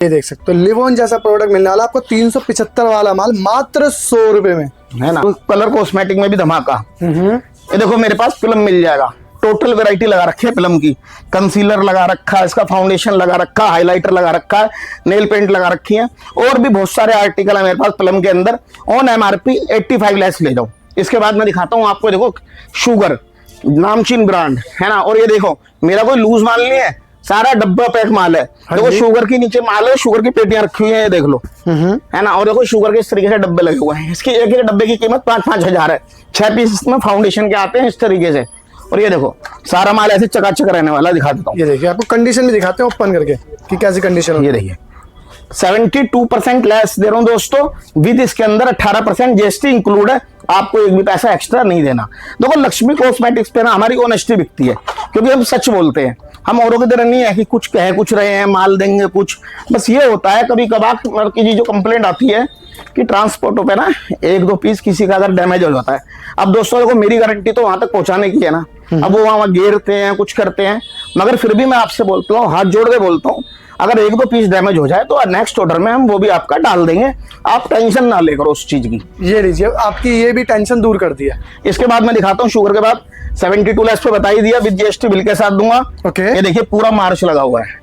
ये देख सकते हो लिवोन जैसा प्रोडक्ट मिलने वाला आपको 375 वाला माल मात्र 100 रुपए में, है ना। कलर कॉस्मेटिक में भी धमाका। ये देखो मेरे पास फिल्म मिल जाएगा, टोटल वैरायटी लगा रखी है फिल्म की। कंसीलर लगा रखा है, इसका फाउंडेशन लगा रखा है, हाइलाइटर लगा रखा है, नेल पेंट लगा रखी है, और भी बहुत सारे आर्टिकल है मेरे पास फिल्म के अंदर। ऑन एमआरपी 85 लेस ले जाओ। इसके बाद मैं दिखाता हूँ आपको, देखो शुगर नामचीन ब्रांड है ना। और ये देखो मेरा कोई लूज माल नहीं है, सारा डब्बा पैक माल है। देखो शुगर की नीचे माल है, शुगर की पेटियां रखी हुई है, ये देख लो, है ना। और देखो शुगर के इस तरीके से डब्बे लगे हुए हैं। इसकी एक एक डब्बे की कीमत 5-5 हजार है। 6 पीस इसमें फाउंडेशन के आते हैं इस तरीके से। और ये देखो सारा माल ऐसे चकाचक रहने वाला, दिखा देता हूँ। ये देखिए आपको कंडीशन भी दिखाते हैं ओपन करके कि कैसी कंडीशन है। ये देखिए 72% लेस दे रहा हूँ दोस्तों, विद इसके अंदर 18% जीएसटी इंक्लूड है। आपको एक भी पैसा एक्स्ट्रा नहीं देना। देखो लक्ष्मी कॉस्मेटिक्स पे ना हमारी ऑनेस्टी बिकती है, क्योंकि हम सच बोलते हैं। हम औरों की तरह नहीं है कि कुछ कह कुछ रहे हैं, माल देंगे कुछ। बस ये होता है कभी कभार की जो कंप्लेंट आती है कि ट्रांसपोर्टों पे ना 1-2 पीस किसी का अगर डैमेज हो जाता है। अब दोस्तों देखो मेरी गारंटी तो वहां तक पहुंचाने की है ना। अब वो वहां घेरते हैं, कुछ करते हैं, मगर फिर भी मैं आपसे बोलता हूँ, हाथ जोड़ के बोलता हूँ, अगर 1-2 पीस डैमेज हो जाए तो नेक्स्ट ऑर्डर में हम वो भी आपका डाल देंगे। आप टेंशन ना लेकर उस चीज की। ये लीजिए आपकी ये भी टेंशन दूर कर दिया। इसके बाद मैं दिखाता हूँ शुगर के बाद 72 लेस पे बता ही दिया, विद जीएसटी बिल के साथ दूंगा। ओके। ये देखिए पूरा मार्च लगा हुआ है।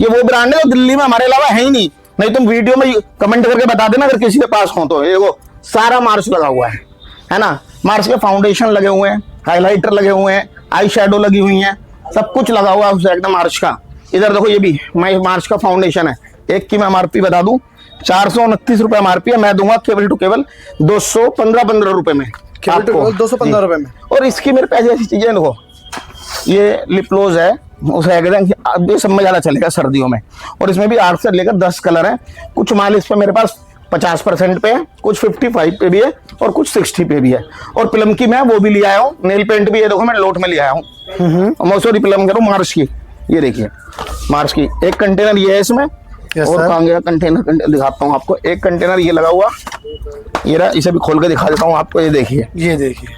ये वो ब्रांड है जो दिल्ली में हमारे अलावा है ही नहीं तुम वीडियो में कमेंट करके बता देना अगर किसी के पास हो तो। ये देखो सारा मार्च लगा हुआ है ना। मार्च के फाउंडेशन लगे हुए हैं, हाइलाइटर लगे हुए हैं, आई शेडो लगी हुई है, सब कुछ लगा हुआ है एकदम मार्च का। इधर देखो ये भी मार्च का फाउंडेशन है। एक की मैं एमआरपी बता दूं, 429 रुपए एमआरपी है। मैं दूंगा केवल टू केवल 215 रुपए में आपको, 215 रुपए में। और इसकी मेरे पैसे ऐसी चीजें देखो, ये लिपलोज है, उसे अब ये सब में ज्यादा चलेगा सर्दियों में। और इसमें भी 8 से लेकर 10 कलर है। कुछ माल इस पे मेरे पास 50% पे है, कुछ 55 पे भी है, और कुछ 60 पे भी है। और प्लम की मैं वो भी ले आया हूँ, नेल पेंट भी है, देखो मैं लोट में ले आया हूँ। मौसोरी प्लम करूँ मार्च की। ये देखिए मार्च की एक कंटेनर ये है इसमें। और कहाँ गया कंटेनर दिखाता हूँ आपको। एक कंटेनर ये लगा हुआ, ये रहा, इसे भी खोल के दिखा देता हूँ आपको। ये देखिए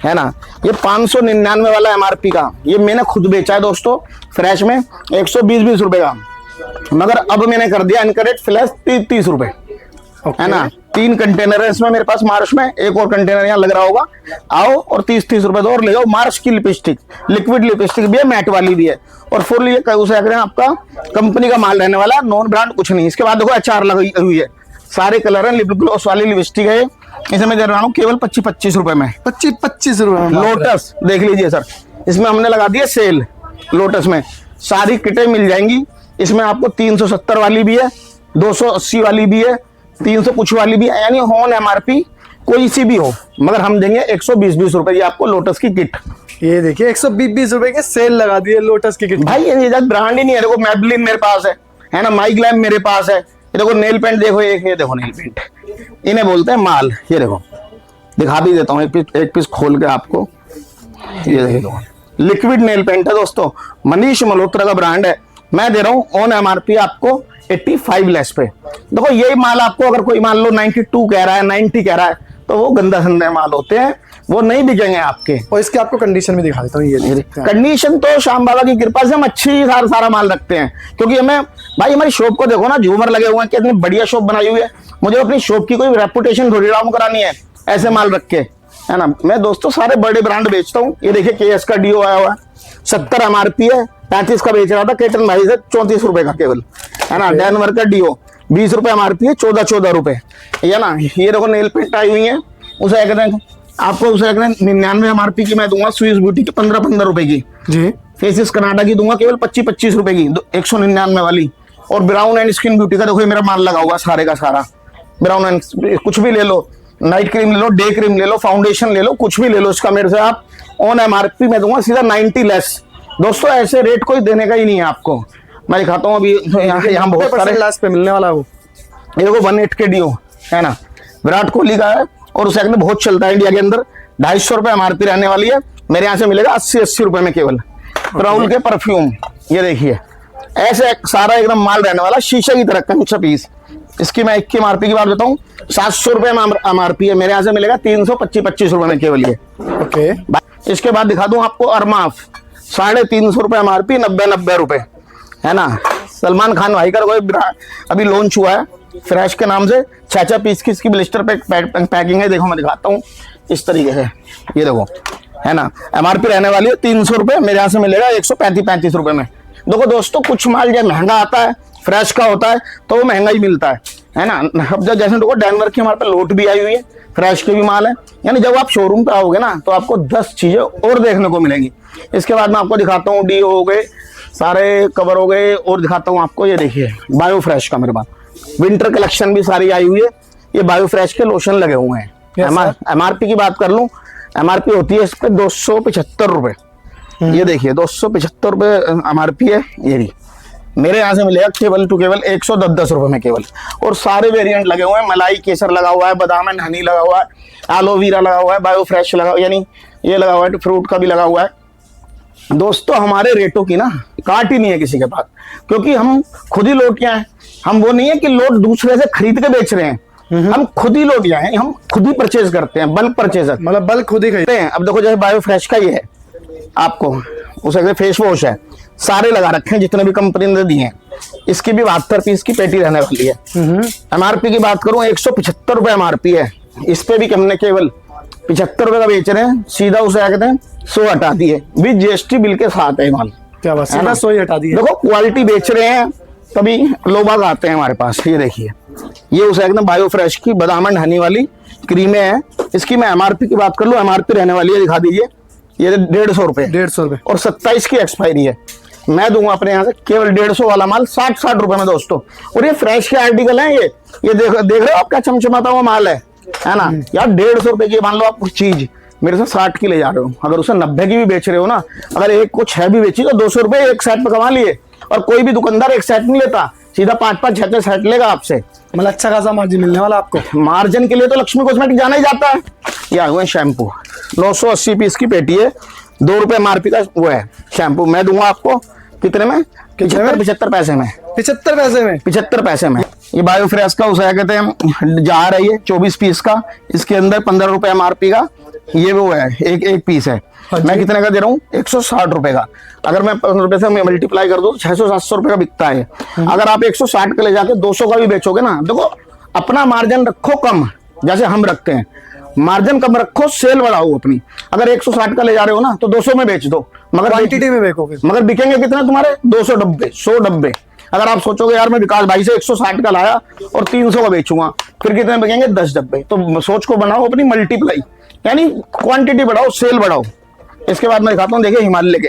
है ना, ये 599 वाला एमआरपी का। ये मैंने खुद बेचा है दोस्तों फ्रेश में 120 रुपए का, मगर अब मैंने कर दिया अनकरेट फ्लैश 30 रुपए, है ना। 3 कंटेनर है इसमें मेरे पास मार्च में, एक और कंटेनर यहाँ लग रहा होगा। आओ और 30 रुपए दो और ले जाओ। मार्च की लिपस्टिक, लिक्विड लिपस्टिक भी है, मैट वाली भी है, और फुल ये उसे आपका कंपनी का माल रहने वाला है, नॉन ब्रांड कुछ नहीं। इसके बाद देखो अचार लगी हुई है, सारे कलर है, लिप ग्लॉस वाली लिपस्टिक है। इसे मैं दे रहा हूँ केवल 25 रुपए में। 25 रुपए में। लोटस देख लीजिए सर, इसमें हमने लगा दिया सेल। लोटस में सारी किटें मिल जाएंगी। इसमें आपको 370 वाली भी है, 280 वाली भी है, 300 कुछ वाली भी है, यानी ऑन एमआरपी कोई सी भी हो, मगर हम देंगे 120 रुपए की आपको लोटस की किट। ये देखिए 120 रुपए के सेल लगा दिए लोटस की किट। भाई ये ब्रांड ही नहीं है। देखो मैबलिन मेरे पास है ना, माई ग्लैम मेरे पास है। ये देखो नेल पेंट देखो, एक ये देखो नेल पेंट, इन्हें बोलते हैं माल। ये देखो दिखा भी देता हूँ एक पीस खोल के आपको। ये देखो लिक्विड नेल पेंट है दोस्तों, मनीष मल्होत्रा का ब्रांड है। मैं दे रहा हूँ ऑन एमआरपी आपको 85 लेस पे। देखो यही माल आपको अगर कोई मान लो 92 कह रहा है, 90 कह रहा है, तो वो गंदा संदे माल होते हैं, वो नहीं बिकेंगे आपके। और इसके आपको कंडीशन भी दिखा देता हूँ। ये कंडीशन तो श्याम बाबा की कृपा से हम अच्छी सारा माल रखते हैं, क्योंकि हमें भाई हमारी शॉप को देखो ना, झूमर लगे हुए हैं, कितनी बढ़िया शॉप बनाई हुई है। मुझे अपनी शॉप की कोई रेपुटेशन थोड़ी डाउन करानी है ऐसे माल रख के, है ना। मैं दोस्तों सारे बड़े ब्रांड बेचता हूँ। ये देखिए केएस का डीओ आया हुआ है, 70 एमआरपी है, 35 का बेच रहा था केतन भाई से 34 रुपए का केवल, है ना। डैनवर का डीओ 20 रुपए एमआरपी है, 14 रुपए, है ना। ये देखो नेल पेंट आई हुई है, उसे आपको उसे 99 एमआरपी की मैं दूंगा। स्विस ब्यूटी की 15 रुपए की जी। फेसिस कनाडा की दूंगा केवल 25 रुपए की, 199 वाली। और ब्राउन एंड स्किन ब्यूटी का देखो मेरा माल लगा हुआ सारे का सारा। ब्राउन एंड कुछ भी ले लो, नाइट क्रीम ले लो, डे क्रीम ले लो, फाउंडेशन ले लो, कुछ भी ले लो, इसका मेरे से आप ऑन एमआरपी में दूंगा सीधा 90 लेस। दोस्तों ऐसे रेट कोई देने का ही नहीं है आपको। मैं दिखाता हूँ अभी यहाँ बहुत सारे लास्ट पे मिलने वाला वो। ये देखो 1.8 के डीओ, है ना, विराट कोहली का है, और उस में बहुत चलता है इंडिया के अंदर। 250 रुपए एमआरपी रहने वाली है। मेरे यहाँ से मिलेगा 80 रुपए में केवल। राहुल के परफ्यूम, ये देखिए ऐसे सारा एकदम माल रहने वाला, शीशे की तरह कंचा पीस। इसकी मैं एक की एमआरपी की बात बताऊं, 700 रुपए में एमआरपी है। मेरे यहाँ से मिलेगा 325 रुपए में केवल ये। ओके। इसके बाद दिखा दूं आपको अरमाफ, 350 रुपए एमआरपी, 90 रुपए। है ना। सलमान खान भाई का कोई अभी लॉन्च हुआ है फ्रेश के नाम से, 6 पीस की इसकी ब्लिस्टर पैकिंग है। देखो मैं दिखाता हूँ इस तरीके से, ये देखो, है ना। MRP रहने वाली है 300 रुपये, मेरे यहाँ से मिलेगा 135 रुपये में। देखो दोस्तों, कुछ माल जब महंगा आता है, फ्रेश का होता है, तो वो महंगा ही मिलता है ना। अब जब जैसे देखो डैनवर की हमारे पास लोट भी आई हुई है, फ्रेश के भी माल है। यानी जब आप शोरूम पे आओगे ना, तो आपको 10 चीजें और देखने को मिलेंगी। इसके बाद मैं आपको दिखाता हूँ, डी हो गए, सारे कवर हो गए, और दिखाता हूँ आपको, ये देखिए बायो फ्रेश का मेरे पास विंटर कलेक्शन भी सारी आई हुई है। ये बायो फ्रेश के लोशन लगे हुए हैं। MRP की बात कर लूं, MRP होती है इस पे 275 रुपए। ये देखिए 275 रुपए MRP है। ये भी मेरे यहाँ से मिलेगा केवल टू केवल 110 रुपए में केवल। और सारे वेरिएंट लगे हुए हैं, मलाई केसर लगा हुआ है, बादाम एंड हनी लगा हुआ है, एलोवेरा लगा हुआ है, बायो फ्रेश लगा हुआ है, यानी ये लगा हुआ है, फ्रूट का भी लगा हुआ है। दोस्तों हमारे रेटों की ना काट ही नहीं है किसी के पास, क्योंकि हम खुद ही लोटियां हैं। हम वो नहीं है कि लोट दूसरे से खरीद के बेच रहे हैं, हम खुद ही लोटियां हैं, हम खुद ही परचेज करते हैं, बल्क परचेजर, मतलब बल्क खुद ही खरीदते हैं। अब देखो जैसे बायो फ्रेश का ये है, आपको उसे फेस वॉश है, सारे लगा रखे हैं जितने भी कंपनी ने दिए हैं। इसकी भी 72 पीस की पेटी रहने वाली है। MRP की बात करूं 175 रुपए MRP है। इस पे भी हमने केवल 75 रुपए का बेच रहे हैं। सीधा उसे कहते हैं 100 हटा दिए, विद GST बिल के साथ है माल। क्या बात है, 100 ही हटा दिए। देखो क्वालिटी बेच रहे हैं, तभी लोग आते हैं हमारे पास। ये देखिए, ये उसे एकदम बायो फ्रेश की बादाम एंड हनी वाली क्रीमें हैं। इसकी मैं MRP की बात कर लूं, MRP रहने वाली है, दिखा दीजिए, ये 150 रुपए, 150 रुपए, और 27 की एक्सपायरी है। मैं दूंगा अपने यहाँ से केवल 150 वाला माल 60 रुपए में दोस्तों। और ये फ्रेश के आर्टिकल है, ये देख रहे हो आप क्या चमचमाता हुआ माल है ना यार। 150 रुपए की मान लो आप कुछ चीज मेरे से 60 की ले जा रहे हो, अगर उसे 90 की भी बेच रहे हो ना, अगर एक कुछ है भी बेची तो 200 रुपए एक सेट पे कमा लिए। और कोई भी दुकानदार एक सेट नहीं लेता, सीधा 5-5, 6-6 सेट लेगा आपसे। मतलब अच्छा खासा मार्जिन मिलने वाला आपको। मार्जिन के लिए तो लक्ष्मी कॉस्मेटिक जाना ही जाता है। ये आए हुए शैम्पू 980 पीस की पेटी है, 2 रुपए MRP का वो है शैम्पू। मैं दूंगा आपको कितने में? 75 पैसे में। 75 पैसे में, 75 पैसे में। ये बायो फ्रेश का उसे कहते हैं जार है, ये 24 पीस का, इसके अंदर 15 रुपए MRP का ये वो है, एक पीस है। मैं कितने का दे रहा हूँ? 160 रुपए का। अगर मैं 15 रुपए से मल्टीप्लाई कर दूं 600-700 रुपए का बिकता है। अगर आप 160 का ले जाके 200 का भी बेचोगे ना, देखो अपना मार्जिन रखो कम, जैसे हम रखते हैं, मार्जिन कम रखो, सेल बढ़ाओ अपनी। अगर 160 का ले जा रहे हो ना, तो 200 में बेच दो, मगर क्वांटिटी में बेचोगे, मगर बिकेंगे कितने तुम्हारे? 200 डब्बे, 100 डब्बे। अगर आप सोचोगे यार मैं विकास भाई से 160 का लाया और 300 का बेचूंगा, फिर कितने बिकेंगे? 10 डब्बे। तो सोच को बनाओ अपनी मल्टीप्लाई, यानी क्वांटिटी बढ़ाओ, सेल बढ़ाओ। इसके बाद मैं दिखाता हूँ, देखिए हिमालय के,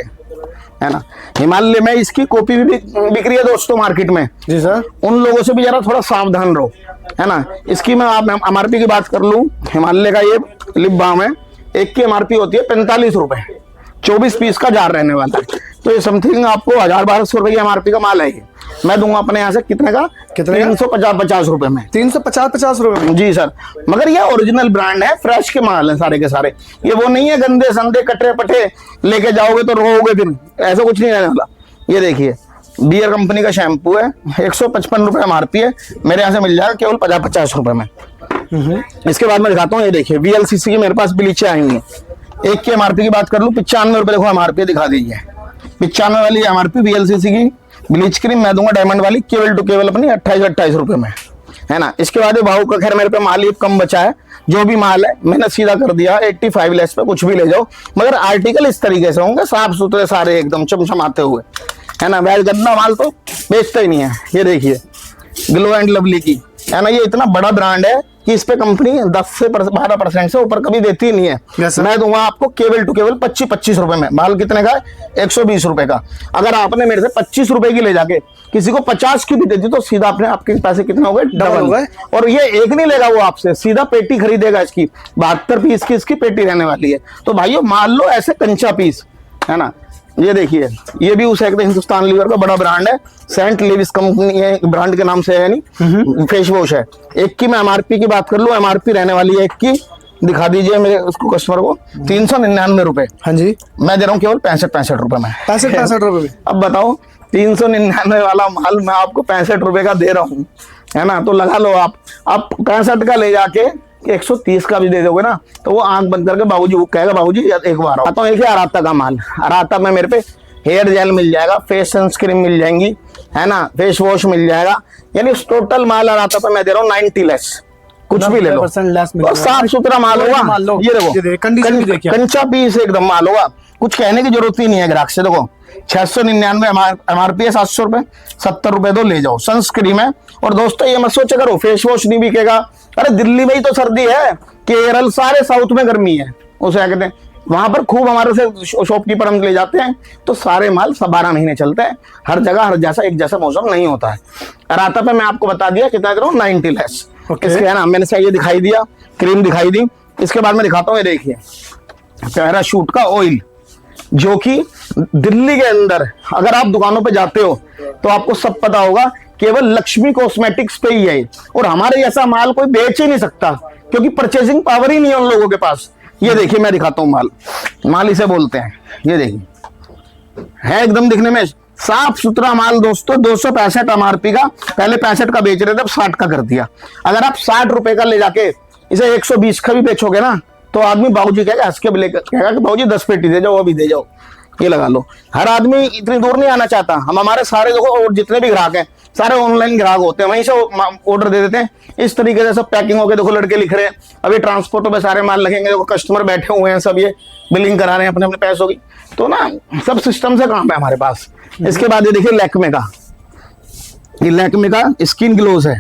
है ना, हिमालय में इसकी कॉपी भी बिक रही है दोस्तों मार्केट में। जी सर। उन लोगों से भी जरा थोड़ा सावधान रहो, है ना। इसकी मैं MRP की बात कर लूं, हिमालय का ये लिप बाम है, एक की MRP होती है 45 रुपए, 24 पीस का जार रहने वाला है। तो ये समथिंग आपको 1000-1200 रुपए की MRP का माल है। ये मैं दूंगा अपने यहाँ से कितने का? 350 रुपए में। 350 रुपए में? जी सर। मगर ये ओरिजिनल ब्रांड है, फ्रेश के माल है सारे के सारे। ये वो नहीं है गंदे संदे कटरे पटे लेके जाओगे तो रोओगे, फिर ऐसा कुछ नहीं रहने वाला। ये देखिए बियर कंपनी का शैम्पू है, 155 रुपए MRP है, मेरे यहाँ से मिल जाएगा केवल 50 रुपए में। इसके बाद मैं दिखाता हूँ, ये देखिए VLCC की मेरे पास ब्लीचें आई हुई है। एक की MRP की बात कर लूँ 95 रुपए, देखो MRP दिखा दीजिए, 95 वाली MRP VLCC की ब्लीच क्रीम मैं दूंगा डायमंड वाली केवल टू केवल अपनी 28 रुपए में, है ना। इसके बाद भाव का खैर मेरे पे माल ही कम बचा है, जो भी माल है मैंने सीधा कर दिया 85 लेस पे, कुछ भी ले जाओ, मगर आर्टिकल इस तरीके से होंगे, साफ सुथरे सारे एकदम चमचमाते हुए, है ना। वैसे गंदा माल तो बेचता ही नहीं है। ये देखिए ग्लो एंड लवली की, है ना, ये इतना बड़ा ब्रांड है कि इस पे कंपनी 10 से 12% से ऊपर कभी देती ही नहीं है। मैं दूंगा आपको केवल टू केवल 25 रुपए में। माल कितने का है? 120 रुपए का। अगर आपने मेरे से 25 रुपए की ले जाके किसी को 50 की भी दे दी, तो सीधा अपने आपके पैसे कितने हो गए? डबल हो गए। और ये एक नहीं लेगा वो आपसे, सीधा पेटी खरीदेगा इसकी, 72 पीस की इसकी पेटी रहने वाली है। तो भाइयों मान लो ऐसे कंचा पीस, है ना। ये देखिए ये भी उसे हिंदुस्तान लीवर का बड़ा ब्रांड है, सेंट लेविस कंपनी है ब्रांड के नाम से है, यानी फेस वॉश है। एक की मैं MRP की बात कर लूं, MRP रहने वाली है एक की, दिखा दीजिए मेरे उसको कस्टमर को, 399 रुपए। हाँ जी। मैं दे रहा हूँ केवल 65 रुपए में। 65 रुपए में? अब बताओ 399 वाला माल मैं आपको 65 रुपए का दे रहा हूँ, है ना। तो लगा लो आप 65 का ले जाके 130 का भी दे दोगे ना, तो वो आंख बंद करके बाबूजी वो कहेगा बाबूजी एक बार आता हूँ। एक ही अराता का माल, अराता में मेरे पे हेयर जेल मिल जाएगा, फेस सनस्क्रीन मिल जाएंगी, है ना, फेस वॉश मिल जाएगा। यानी टोटल माल आ रहा था तो मैं दे रहा हूँ 90 लेस, कुछ भी ले लो, 90% लेस मिल और जाएगा। साफ सुथरा माल होगा। ये देखो कंडीशन भी देखिए, कंचा पीस एकदम माल होगा, कुछ कहने की जरूरत ही नहीं है ग्राहक से। देखो 699 MRP है, 700 रुपए, 70 रुपए दो ले जाओ। सनस्क्रीन है। और दोस्तों ये मत सोचा करो फेस वॉश नहीं बिकेगा, अरे दिल्ली में ही तो सर्दी है, केरल सारे साउथ में गर्मी है, उसे क्या कहते हैं, वहां पर खूब हमारे से शॉपकीपर हम ले जाते हैं, तो सारे माल 12 महीने चलते हैं, हर जगह हर जैसा एक जैसा मौसम नहीं होता है। राता पे मैं आपको बता दिया कितना करो 90 लेस। इसके है ना, मैंने से ये दिखाई दिया, क्रीम दिखाई दी। इसके बाद मैं दिखाता हूँ, ये देखिए पैराशूट का ऑयल, जो कि दिल्ली के अंदर अगर आप दुकानों पे जाते हो तो आपको सब पता होगा, केवल लक्ष्मी कॉस्मेटिक्स पे ही है, और हमारे जैसा माल कोई बेच ही नहीं सकता, क्योंकि परचेसिंग पावर ही नहीं है उन लोगों के पास। ये देखिए मैं दिखाता हूँ माल इसे बोलते हैं, ये देखिए है एकदम दिखने में साफ सुथरा माल दोस्तों। 265 MRP का, पहले 65 का बेच रहे थे, अब 60 का कर दिया। अगर आप 60 रुपए का ले जाके इसे 120 का भी बेचोगे ना, तो आदमी बाबूजी कहेगा, हंस के कहेगा कि बाबूजी 10 पेटी दे जाओ, अभी दे जाओ, ये लगा लो। हर आदमी इतनी दूर नहीं आना चाहता। हम हमारे सारे देखो, और जितने भी ग्राहक हैं सारे ऑनलाइन ग्राहक होते हैं, वहीं से ऑर्डर दे देते हैं। इस तरीके से सब पैकिंग होके देखो लड़के लिख रहे हैं, अभी ट्रांसपोर्टों पे सारे माल लगेंगे, देखो कस्टमर बैठे हुए हैं, सब ये बिलिंग करा रहे हैं अपने अपने पैसों की, तो ना सब सिस्टम से काम है हमारे पास। इसके बाद ये देखिए लैक्मे का, ये लैक्मे का स्किन ग्लोज है।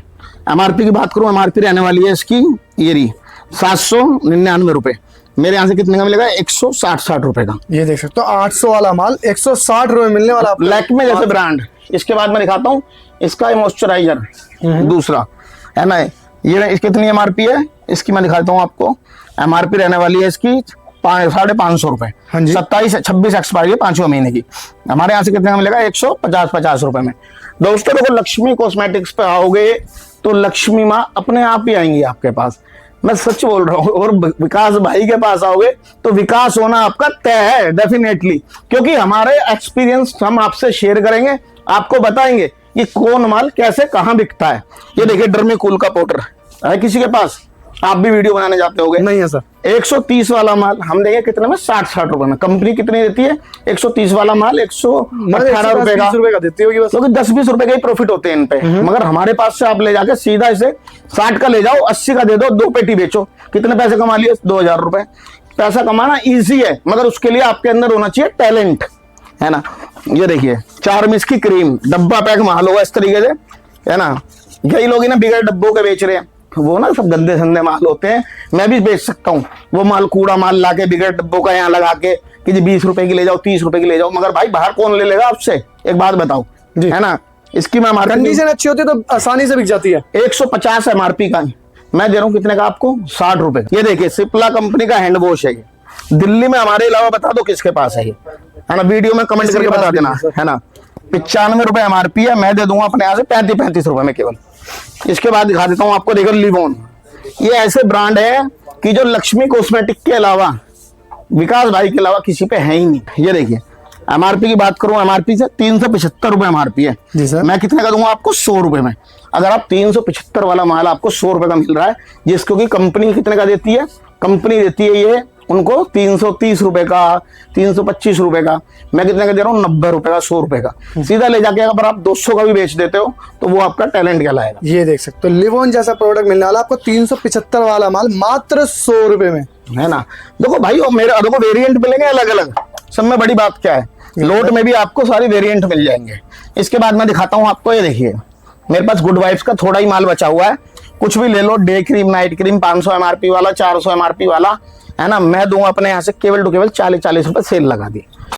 MRP की बात करूं, MRP रहने वाली है इसकी ये रही 799 रुपए, मेरे यहाँ से कितने का मिलेगा 160 रुपए का। ये देख सकते हो 800 वाला माल 160 रुपए मिलने वाला आपको। लैक्मे जैसे ब्रांड। इसके बाद मैं दिखाता हूँ इसका मॉइस्चराइजर दूसरा, है ना, ये इसकी कितनी MRP है इसकी मैं दिखाता हूँ आपको। MRP रहने वाली है इसकी 550 रुपए, हाँ जी। 26 एक्सपायरी है 5वें महीने की। हमारे यहाँ से कितने का मिलेगा 150 रुपए में। दोस्तों देखो लक्ष्मी कॉस्मेटिक्स पे आओगे तो लक्ष्मी माँ अपने आप ही आएंगी आपके पास, मैं सच बोल रहा हूँ। और विकास भाई के पास आओगे तो विकास होना आपका तय है डेफिनेटली, क्योंकि हमारे एक्सपीरियंस हम आपसे शेयर करेंगे, आपको बताएंगे ये कौन माल कैसे कहाँ बिकता है। ये देखिए डर्मीकूल का पाउडर है किसी के पास, आप भी वीडियो बनाने जाते होगे, नहीं है सर। 130 वाला माल हम देंगे कितने में 60 रुपए में। कंपनी कितनी देती है 130 वाला माल 118 रुपए का देती होगी बस, क्योंकि 10-20 रुपए के ही प्रॉफिट होते हैं इन पे। मगर हमारे पास से आप ले जाके सीधा इसे 60 का ले जाओ, 80 का दे दो, 2 पेटी बेचो, कितने पैसे कमा लिए 2000 रुपए। पैसा कमाना इजी है, मगर उसके लिए आपके अंदर होना चाहिए टैलेंट, है ना। ये देखिए 4 मिस की क्रीम, डब्बा पैक माल होगा इस तरीके से, है ना। कई लोग ना बिगड़ डब्बों के बेच रहे हैं, वो ना सब गंदे संदे माल होते हैं। मैं भी बेच सकता हूँ वो माल, कूड़ा माल लाके बिगड़ डब्बों का यहाँ लगा के कि जी 20 रुपए की ले जाओ, 30 रुपए की ले जाओ, मगर भाई बाहर कौन ले लेगा आपसे, एक बात बताओ, है ना। इसकी मैं कंडीशन अच्छी होती है तो आसानी से बिक जाती है। 150 MRP का मैं दे रहा हूँ कितने का आपको 60 रुपए। ये देखिए सिप्ला कंपनी का हैंड वॉश है, ये दिल्ली में हमारे अलावा बता दो किसके पास है ये, है ना, वीडियो में कमेंट करके बता देना, है ना। 95 रुपए MRP है, मैं दे दूंगा अपने यहाँ से 35 रुपए में केवल। इसके बाद दिखा देता हूँ आपको, देखो लिवोन, ये ऐसे ब्रांड है कि जो लक्ष्मी कॉस्मेटिक के अलावा, विकास भाई के अलावा किसी पे है ही नहीं। ये देखिए MRP की बात करूं, MRP से 375 रुपए MRP है जी सर। मैं कितने का दूंगा आपको 100 रुपए में। अगर आप 375 वाला माल आपको 100 रुपए का मिल रहा है, जिसको कि कंपनी कितने का देती है, कंपनी देती है ये उनको 330 रुपए का, 325 रुपए का, मैं कितने का दे रहा हूँ 90 रुपए का, 100 रुपए का। सीधा ले जाके अगर आप 200 का भी बेच देते हो तो वो आपका टैलेंट कहलाएगा। ये देख सकते हो लिवोन जैसा प्रोडक्ट मिलने वाला आपको 375 वाला माल मात्र 100 रुपए में, है ना। देखो भाई और मेरे देखो वेरिएंट मिलेंगे अलग अलग, सब में बड़ी बात क्या है, लोट में भी आपको सारी वेरिएंट मिल जाएंगे। इसके बाद मैं दिखाता हूँ आपको, ये देखिए मेरे पास गुड वाइब्स का थोड़ा ही माल बचा हुआ है, कुछ भी ले लो, day cream, night cream, 500 MRP वाला, 400 MRP वाला, है ना। मैं दूंगा अपने यहाँ से केवल टू केवल 40 रुपए सेल लगा दी।